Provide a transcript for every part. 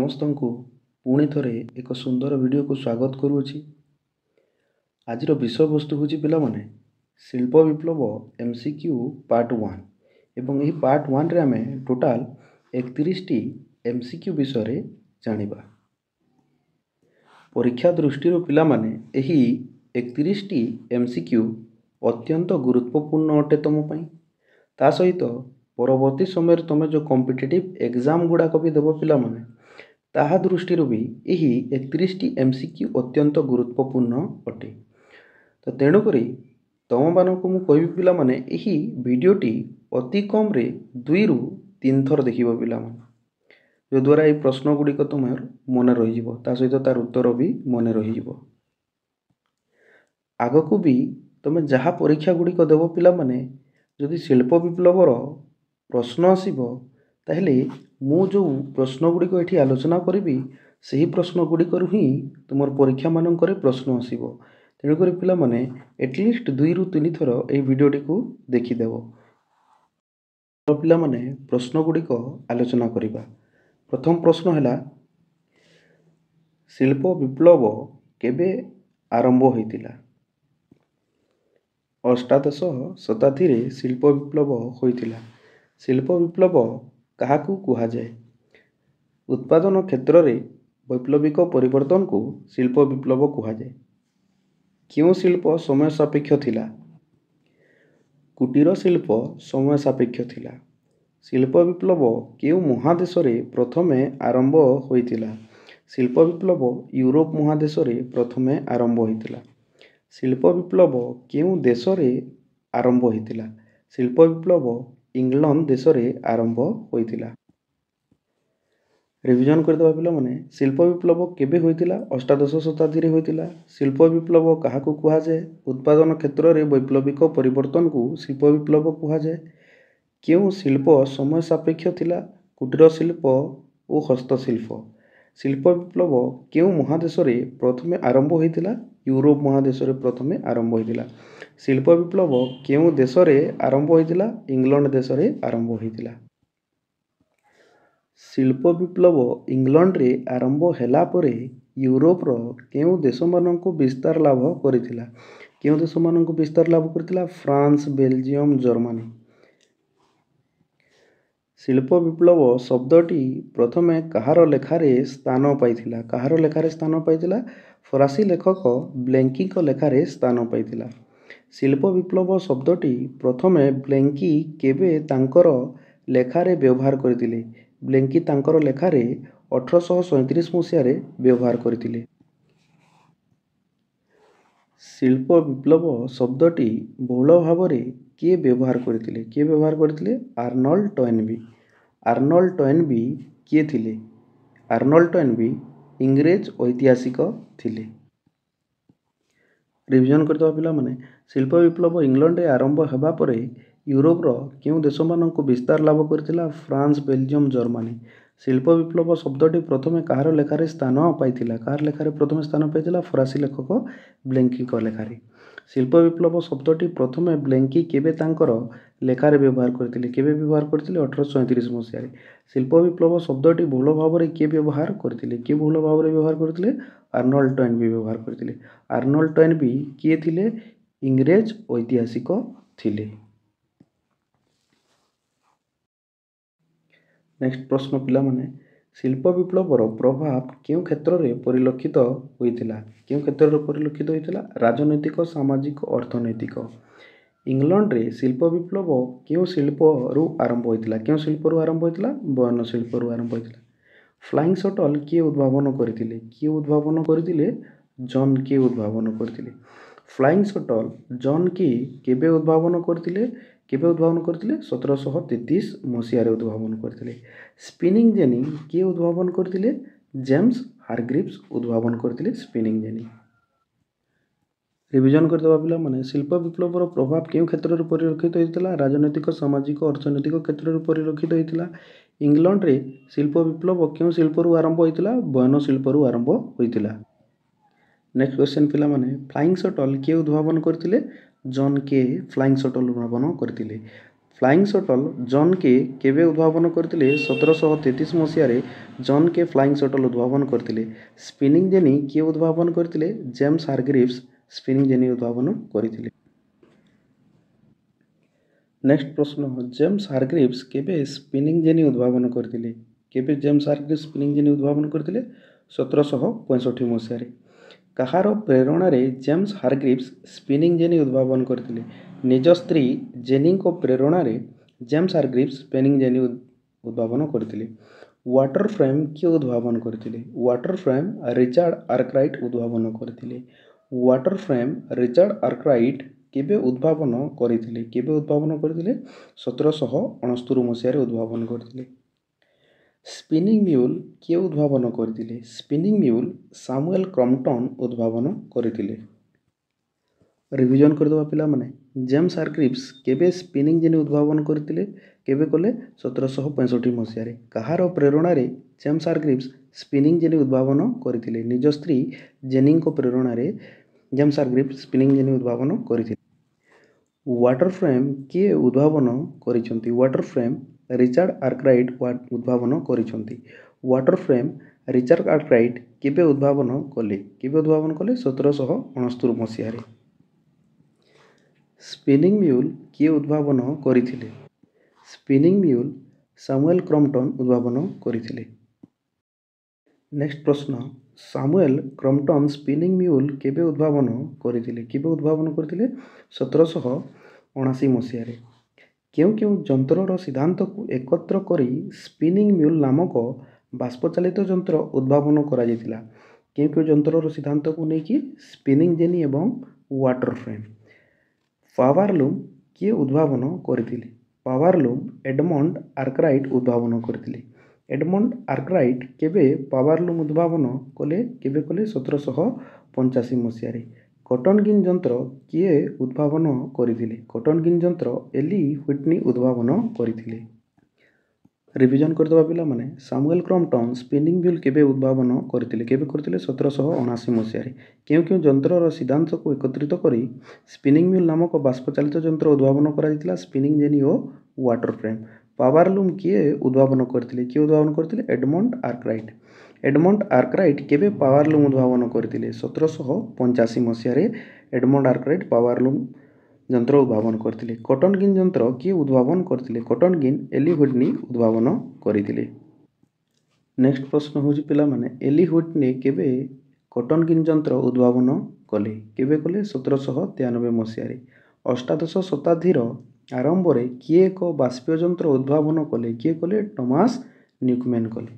ସମସ୍ତଙ୍କୁ ପୁଣି ଥରେ ଏକ ସୁନ୍ଦର ଭିଡ଼ିଓକୁ ସ୍ୱାଗତ କରୁଅଛି। ଆଜିର ବିଷୟବସ୍ତୁ ହେଉଛି ପିଲାମାନେ ଶିଳ୍ପ ବିପ୍ଳବ MCQ ପାର୍ଟ 1 ଏବଂ ଏହି ପାର୍ଟ 1ରେ ଆମେ ଟୋଟାଲ 31ଟି MCQ ବିଷୟରେ ଜାଣିବା। ପରୀକ୍ଷା ଦୃଷ୍ଟିରୁ ପିଲାମାନେ ଏହି 31ଟି MCQ ଅତ୍ୟନ୍ତ ଗୁରୁତ୍ୱପୂର୍ଣ୍ଣ ଅଟେ ତୁମ ପାଇଁ। ତା ସହିତ ପରବର୍ତ୍ତୀ ସମୟରେ ତୁମେ ଯେଉଁ କମ୍ପିଟିଟିଭ୍ ଏକ୍ଜାମ୍ ଗୁଡ଼ାକ ବି ଦେବ ପିଲାମାନେ, ତାହା ଦୃଷ୍ଟିରୁ ବି ଏହି 31ଟି MCQ ଅତ୍ୟନ୍ତ ଗୁରୁତ୍ୱପୂର୍ଣ୍ଣ ଅଟେ। ତ ତେଣୁକରି ତୁମମାନଙ୍କୁ ମୁଁ କହିବି ପିଲାମାନେ, ଏହି ଭିଡ଼ିଓଟି ଅତି କମ୍ରେ 2ରୁ 3 ଥର ଦେଖିବ ପିଲାମାନେ, ଯଦ୍ୱାରା ଏହି ପ୍ରଶ୍ନ ଗୁଡ଼ିକ ତୁମର ମନେ ରହିଯିବ, ତା ସହିତ ତାର ଉତ୍ତର ବି ମନେ ରହିଯିବ। ଆଗକୁ ବି ତୁମେ ଯାହା ପରୀକ୍ଷା ଗୁଡ଼ିକ ଦେବ ପିଲାମାନେ, ଯଦି ଶିଳ୍ପ ବିପ୍ଳବର ପ୍ରଶ୍ନ ଆସିବ, ତାହେଲେ ମୁଁ ଯେଉଁ ପ୍ରଶ୍ନ ଗୁଡ଼ିକ ଏଠି ଆଲୋଚନା କରିବି, ସେହି ପ୍ରଶ୍ନ ଗୁଡ଼ିକରୁ ହିଁ ତୁମର ପରୀକ୍ଷାମାନଙ୍କରେ ପ୍ରଶ୍ନ ଆସିବ। ତେଣୁକରି ପିଲାମାନେ ଏଟଲିଷ୍ଟ 2ରୁ 3 ଥର ଏହି ଭିଡ଼ିଓଟିକୁ ଦେଖିଦେବ। ପିଲାମାନେ ପ୍ରଶ୍ନ ଗୁଡ଼ିକ ଆଲୋଚନା କରିବା। ପ୍ରଥମ ପ୍ରଶ୍ନ ହେଲା, ଶିଳ୍ପ ବିପ୍ଳବ କେବେ ଆରମ୍ଭ ହୋଇଥିଲା? ଅଷ୍ଟାଦଶ ଶତାବ୍ଦୀରେ ଶିଳ୍ପ ବିପ୍ଳବ ହୋଇଥିଲା। ଶିଳ୍ପ ବିପ୍ଳବ କାହାକୁ କୁହାଯାଏ? ଉତ୍ପାଦନ କ୍ଷେତ୍ରରେ ବୈପ୍ଳବିକ ପରିବର୍ତ୍ତନକୁ ଶିଳ୍ପ ବିପ୍ଳବ କୁହାଯାଏ। କେଉଁ ଶିଳ୍ପ ସମୟ ସାପେକ୍ଷ ଥିଲା? କୁଟୀର ଶିଳ୍ପ ସମୟ ସାପେକ୍ଷ ଥିଲା। ଶିଳ୍ପ ବିପ୍ଳବ କେଉଁ ମହାଦେଶରେ ପ୍ରଥମେ ଆରମ୍ଭ ହୋଇଥିଲା? ଶିଳ୍ପ ବିପ୍ଳବ ୟୁରୋପ ମହାଦେଶରେ ପ୍ରଥମେ ଆରମ୍ଭ ହୋଇଥିଲା। ଶିଳ୍ପ ବିପ୍ଳବ କେଉଁ ଦେଶରେ ଆରମ୍ଭ ହୋଇଥିଲା? ଶିଳ୍ପ ବିପ୍ଳବ ଇଂଲଣ୍ଡ ଦେଶରେ ଆରମ୍ଭ ହୋଇଥିଲା। ରିଭିଜନ କରିଦେବା ପିଲାମାନେ, ଶିଳ୍ପ ବିପ୍ଳବ କେବେ ହୋଇଥିଲା? ଅଷ୍ଟାଦଶ ଶତାବ୍ଦୀରେ ହୋଇଥିଲା। ଶିଳ୍ପ ବିପ୍ଳବ କାହାକୁ କୁହାଯାଏ? ଉତ୍ପାଦନ କ୍ଷେତ୍ରରେ ବୈପ୍ଳବିକ ପରିବର୍ତ୍ତନକୁ ଶିଳ୍ପ ବିପ୍ଳବ କୁହାଯାଏ। କେଉଁ ଶିଳ୍ପ ସମୟ ସାପେକ୍ଷ ଥିଲା? କୁଟୀର ଶିଳ୍ପ ଓ ହସ୍ତଶିଳ୍ପ। ଶିଳ୍ପ ବିପ୍ଳବ କେଉଁ ମହାଦେଶରେ ପ୍ରଥମେ ଆରମ୍ଭ ହୋଇଥିଲା? ୟୁରୋପ ମହାଦେଶରେ ପ୍ରଥମେ ଆରମ୍ଭ ହୋଇଥିଲା। ଶିଳ୍ପ ବିପ୍ଳବ କେଉଁ ଦେଶରେ ଆରମ୍ଭ ହୋଇଥିଲା? ଇଂଲଣ୍ଡ ଦେଶରେ ଆରମ୍ଭ ହୋଇଥିଲା। ଶିଳ୍ପ ବିପ୍ଳବ ଇଂଲଣ୍ଡରେ ଆରମ୍ଭ ହେଲା ପରେ ୟୁରୋପର କେଉଁ ଦେଶମାନଙ୍କୁ ବିସ୍ତାର ଲାଭ କରିଥିଲା? କେଉଁ ଦେଶମାନଙ୍କୁ ବିସ୍ତାର ଲାଭ କରିଥିଲା? France, Belgium, Germany. ଶିଳ୍ପ ବିପ୍ଳବ ଶବ୍ଦଟି ପ୍ରଥମେ କାହାର ଲେଖାରେ ସ୍ଥାନ ପାଇଥିଲା? କାହାର ଲେଖାରେ ସ୍ଥାନ ପାଇଥିଲା? ଫରାସୀ ଲେଖକ ବ୍ଲେଙ୍କିଙ୍କ ଲେଖାରେ ସ୍ଥାନ ପାଇଥିଲା। ଶିଳ୍ପ ବିପ୍ଳବ ଶବ୍ଦଟି ପ୍ରଥମେ ବ୍ଲେଙ୍କି କେବେ ତାଙ୍କର ଲେଖାରେ ବ୍ୟବହାର କରିଥିଲେ? ବ୍ଲେଙ୍କି ତାଙ୍କର ଲେଖାରେ 1837 ମସିହାରେ ବ୍ୟବହାର କରିଥିଲେ। ଶିଳ୍ପ ବିପ୍ଳବ ଶବ୍ଦଟି ବହୁଳ ଭାବରେ କିଏ ବ୍ୟବହାର କରିଥିଲେ? କିଏ ବ୍ୟବହାର କରିଥିଲେ? ଆର୍ନଲ୍ଡ ଟଏନବୀ। ଆର୍ନଲ୍ଡ ଟଏନବୀ କିଏ ଥିଲେ? ଆର୍ନଲ୍ଡ ଟଏନବୀ ଇଂରେଜ ଐତିହାସିକ ଥିଲେ। ରିଭିଜନ କରିଦେବା ପିଲାମାନେ, ଶିଳ୍ପ ବିପ୍ଳବ ଇଂଲଣ୍ଡରେ ଆରମ୍ଭ ହେବା ପରେ ୟୁରୋପର କେଉଁ ଦେଶମାନଙ୍କୁ ବିସ୍ତାର ଲାଭ କରିଥିଲା? France, Belgium, Germany. ଶିଳ୍ପ ବିପ୍ଳବ ଶବ୍ଦଟି ପ୍ରଥମେ କାହାର ଲେଖାରେ ସ୍ଥାନ ପାଇଥିଲା? କାହାର ଲେଖାରେ ପ୍ରଥମେ ସ୍ଥାନ ପାଇଥିଲା? ଫରାସୀ ଲେଖକ ବ୍ଲେଙ୍କିଙ୍କ ଲେଖାରେ। ଶିଳ୍ପ ବିପ୍ଳବ ଶବ୍ଦଟି ପ୍ରଥମେ ବ୍ଲେଙ୍କି କେବେ ତାଙ୍କର ଲେଖାରେ ବ୍ୟବହାର କରିଥିଲେ? କେବେ ବ୍ୟବହାର କରିଥିଲେ? 1837 ମସିହାରେ। ଶିଳ୍ପ ବିପ୍ଳବ ଶବ୍ଦଟି ବହୁଳ ଭାବରେ କିଏ ବ୍ୟବହାର କରିଥିଲେ? କିଏ ବହୁଳ ଭାବରେ ବ୍ୟବହାର କରିଥିଲେ? ଆର୍ନଲ୍ଡ ଟଏନବୀ ବ୍ୟବହାର କରିଥିଲେ। ଆର୍ନଲ୍ଡ ଟଏନବୀ କିଏ ଥିଲେ? ଇଂରେଜ ଐତିହାସିକ ଥିଲେ। ନେକ୍ସଟ ପ୍ରଶ୍ନ ପିଲାମାନେ, ଶିଳ୍ପ ବିପ୍ଳବର ପ୍ରଭାବ କେଉଁ କ୍ଷେତ୍ରରେ ପରିଲକ୍ଷିତ ହୋଇଥିଲା? କେଉଁ କ୍ଷେତ୍ରରେ ପରିଲକ୍ଷିତ ହୋଇଥିଲା? ରାଜନୈତିକ, ସାମାଜିକ, ଅର୍ଥନୈତିକ। ଇଂଲଣ୍ଡରେ ଶିଳ୍ପ ବିପ୍ଳବ କେଉଁ ଶିଳ୍ପରୁ ଆରମ୍ଭ ହୋଇଥିଲା? କେଉଁ ଶିଳ୍ପରୁ ଆରମ୍ଭ ହୋଇଥିଲା? ବୟନ ଶିଳ୍ପରୁ ଆରମ୍ଭ ହୋଇଥିଲା। ଫ୍ଲାଇଂ ସଟଲ୍ କିଏ ଉଦ୍ଭାବନ କରିଥିଲେ? କିଏ ଉଦ୍ଭାବନ କରିଥିଲେ? ଜନ୍ କେ ଉଦ୍ଭାବନ କରିଥିଲେ। ଫ୍ଲାଇଂ ସଟଲ୍ ଜନ୍ କେ କେବେ ଉଦ୍ଭାବନ କରିଥିଲେ? କେବେ ଉଦ୍ଭାବନ କରିଥିଲେ? 1733 ମସିହାରେ ଉଦ୍ଭାବନ କରିଥିଲେ। ସ୍ପିନିଂ ଜେନି କିଏ ଉଦ୍ଭାବନ କରିଥିଲେ? ଜେମ୍ସ ହାରଗ୍ରିଭ୍ସ ଉଦ୍ଭାବନ କରିଥିଲେ ସ୍ପିନିଂ ଜେନି। ରିଭିଜନ କରିଦେବା ପିଲାମାନେ, ଶିଳ୍ପ ବିପ୍ଳବର ପ୍ରଭାବ କେଉଁ କ୍ଷେତ୍ରରେ ପରିଲକ୍ଷିତ ହୋଇଥିଲା? ରାଜନୈତିକ, ସାମାଜିକ, ଅର୍ଥନୈତିକ କ୍ଷେତ୍ରରେ ପରିଲକ୍ଷିତ ହୋଇଥିଲା। ଇଂଲଣ୍ଡରେ ଶିଳ୍ପ ବିପ୍ଳବ କେଉଁ ଶିଳ୍ପରୁ ଆରମ୍ଭ ହୋଇଥିଲା? ବୟନ ଶିଳ୍ପରୁ ଆରମ୍ଭ ହୋଇଥିଲା। ନେକ୍ସଟ କ୍ୱେଶ୍ଚନ ପିଲାମାନେ, ଫ୍ଲାଇଂ ସଟଲ୍ କିଏ ଉଦ୍ଭାବନ କରିଥିଲେ? ଜନ୍ କେ ଫ୍ଲାଇଂ ସଟଲ୍ ଉଦ୍ଭାବନ କରିଥିଲେ। फ्लाइंग शटल जॉन के केबे उद्भावन करथिले 1733 मसीहारे जॉन के फ्लाइंग शटल उद्भावन करथिले। स्पिनिंग जेनी किए उद्भावन करथिले जेम्स हारग्रीव्स स्पिनिंग जेनी उद्भावन करथिले। नेक्स्ट प्रश्न जेम्स हारग्रीव्स केबे स्पिनिंग जेनी उद्भावन करथिले। केबे जेम्स हारग्रीव्स स्पिनिंग जेनी उद्भावन करथिले 1765 मसीहारे। कहार प्रेरणारे जेम्स हारग्रीव्स स्पिनिंग जेनी उद्भावन करथिले। निज स्त्री जेनीको प्रेरणारे जेम्स हारग्रीव्स स्पिनिंग जेनी उद्भावन करथिले। वाटर फ्रेम किए उद्भावन करथिले। वाटर फ्रेम रिचार्ड आर्कराइट उद्भावन करथिले। वाटर फ्रेम रिचार्ड आर्कराइट केबे उद्भावन करथिले। केबे उद्भावन करथिले 1769 मसीहारे उद्भावन करथिले। स्पिनिंग म्यूल किए उद्भावन करथिले। स्पिनिंग म्यूल सामुएल क्रम्पटन उद्भावन करथिले। रिविजन करदबा पिला माने जेम्स हारग्रीव्स केबे स्पिनिंग जेनी उद्भावन करथिले केबे कले 1765 मसीहारे। कहार प्रेरणारे जेम्स हारग्रीव्स स्पिनिंग जेनी उद्भावन करथिले। निज स्त्री जेनीको प्रेरणारे जेम्स हारग्रीव्स स्पिनिंग जेनी उद्भावन करथिले। वाटर फ्रेम किए उद्भावन करिसंती। वाटर फ्रेम रिचार्ड आर्कराइट उद्भावन करिसंती। वाटर फ्रेम रिचार्ड आर्कराइट केबे उद्भावन कले। केबे उद्भावन कले 1769 मसीहारे। स्पिनिंग म्यूल किए उद्भावन करिथिले। स्पिनिंग म्यूल सामुएल क्रम्पटन उद्भावन करिथिले। नेक्स्ट प्रश्न सामुएल क्रम्पटन स्पिनिंग म्यूल केबे उद्भावन करथिले। केबे उद्भावन करथिले 1779 मसीहारे। केउ जंत्रर सिद्धांत को एकत्र करी स्पिनिंग म्यूल नामक बाष्पचालित जंत्र उद्भावन करा जायतिला। केउ जंत्रर सिद्धांत को नेकी स्पिनिंग जेनी एवं वाटर फ्रेम। पावरलूम किए उद्भावन करथिले। पावरलूम एडमंड आर्कराइट उद्भावन करथिले। एडमंड आर्कराइट केबे पावरलूम उद्भावन कले केबे कले 1785 मसीहारे। कॉटन गिन जंत्र किए उद्भावन करथिले। कॉटन गिन जंत्र एली व्हिटनी उद्भावन करथिले। रिविजन करदबा पिला माने सामुएल क्रम्पटन स्पिनिंग व्हील केबे उद्भावन करथिले। केबे करथिले 1779 मसीहारे। केउ जंत्रर सिद्धांत को एकत्रित करी स्पिनिंग व्हील नामक बाष्पचालित जंत्र उद्भावन करा जायतिला स्पिनिंग जेनी ओ वाटर फ्रेम। पावरलूम किए उद्भावन करथिले। किए उद्भावन करथिले एडमंड आर्कराइट। एडमंड आर्कराइट केबे पावरलूम उद्भावन करथिले 1785 मसीहारे। एडमंड आर्कराइट पावरलूम जंत्र उद्भावन करथिले। कॉटन गिन जंत्र किए उद्भावन करथिले। कॉटन गिन एली व्हिटनी उद्भावन करथिले। नेक्स्ट प्रश्न होची पिला माने एली व्हिटनी केबे कॉटन गिन जंत्र उद्भावन कले। केबे कले 1793 मसीहारे। अष्टादश शताब्दीर आरंभ रे किए एक बाष्पीय जंत्र उद्भावन कले। किए कले टॉमस न्यूकमैन कले।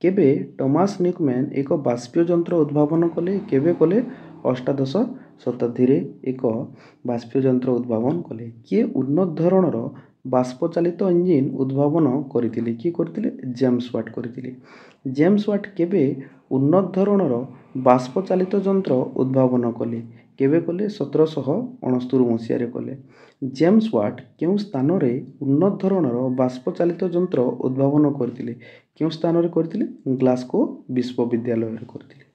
केबे टॉमस न्यूकमैन एक बाष्पीय जंत्र उद्भावन कले। केबे कले अष्टादश शताब्दी रे एक बाष्पीय जंत्र उद्भावन कले। किए उन्नत धरणर बाष्पचालित इंजिन उद्भावन करथिले। किए करथिले जेम्स वाट करथिले। जेम्स वाट केबे उन्नत धरणर बाष्पचालित जंत्र उद्भावन कले। केबे कले 1769 मसीहारे कले। जेम्स वाट केउ स्थान रे उन्नत धरणर बाष्पचालित जंत्र उद्भावन करथिले। केउ स्थान रे करथिले ग्लासगो विश्वविद्यालय रे करथिले।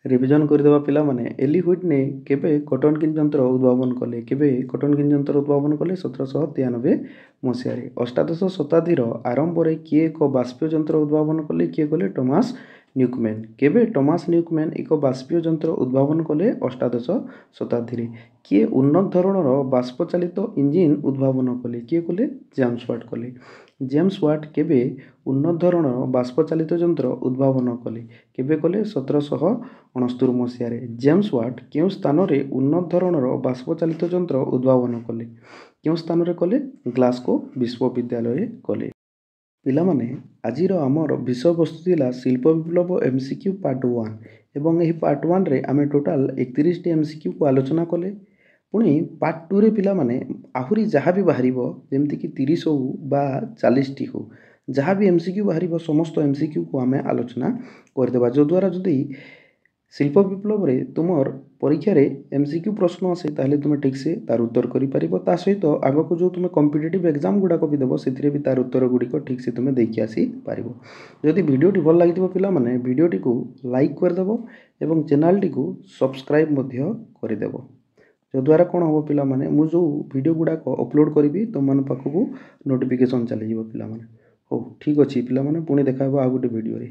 रिविजन करदेबा पिला माने एली व्हिटनी केबे कॉटन गिन जंत्र उद्भावन कले। केबे कॉटन गिन जंत्र उद्भावन कले 1793 मसीहारे। अष्टादश शताब्दीर आरंभ रे किए एक बाष्पीय जंत्र उद्भावन कले। किए कले टॉमस न्यूकमैन। केबे टॉमस न्यूकमैन एक बाष्पीय जंत्र उद्भावन कले अष्टादश शताब्दी रे। किए उन्नत धरणर बाष्पचालित इंजिन उद्भावन कले। किए कले जेम्स वाट कले। जेम्स वाट केबे उन्नत धरणर बाष्पचालित जंत्र उद्भावन कले। केबे कले 1769 मसीहारे। जेम्स वाट केउ स्थान रे उन्नत धरणर बाष्पचालित जंत्र उद्भावन कले। केउ स्थान रे कले ग्लासगो विश्वविद्यालय कले। पिला माने आजिर आमर विषय वस्तु थिला शिल्प विप्लव एमसीक्यू पार्ट 1 एवं एही पार्ट 1 रे आमे टोटाल 31 टी एमसीक्यू को आलोचना कले। पुणी पार्ट 2 रे पिला माने आहुरी जहाँ भी बाहरिबो जेमति कि 30 हो बा 40 टी हो जहाँ भी एमसीक्यू बाहरिबो समस्त एमसीक्यू को आमे आलोचना करदेबा। जो द्वारा जदि शिल्प विप्लव रे तुमर परीक्षा रे एमसीक्यू प्रश्न आसे ताहले तुमे ठीक से तार उत्तर करि परिबो। ता सहित आगो को जो तुमे कॉम्पिटिटिव एग्जाम गुडा को भी देबो सेथिरे भी तार उत्तर गुडी को ठीक से तुमे देखि आसी परिबो। जदि वीडियो टी भल लागिथिबो पिला माने वीडियो टी को लाइक कर देबो एवं चैनल टी को सब्सक्राइब मध्य करि देबो। ଯଦ୍ୱାରା କ'ଣ ହେବ ପିଲାମାନେ, ମୁଁ ଯେଉଁ ଭିଡ଼ିଓ ଗୁଡ଼ାକ ଅପଲୋଡ଼ କରିବି ତୁମମାନଙ୍କ ପାଖକୁ ନୋଟିଫିକେସନ୍ ଚାଲିଯିବ ପିଲାମାନେ। ହଉ ଠିକ୍ ଅଛି ପିଲାମାନେ, ପୁଣି ଦେଖା ହେବ ଆଉ ଗୋଟେ ଭିଡ଼ିଓରେ।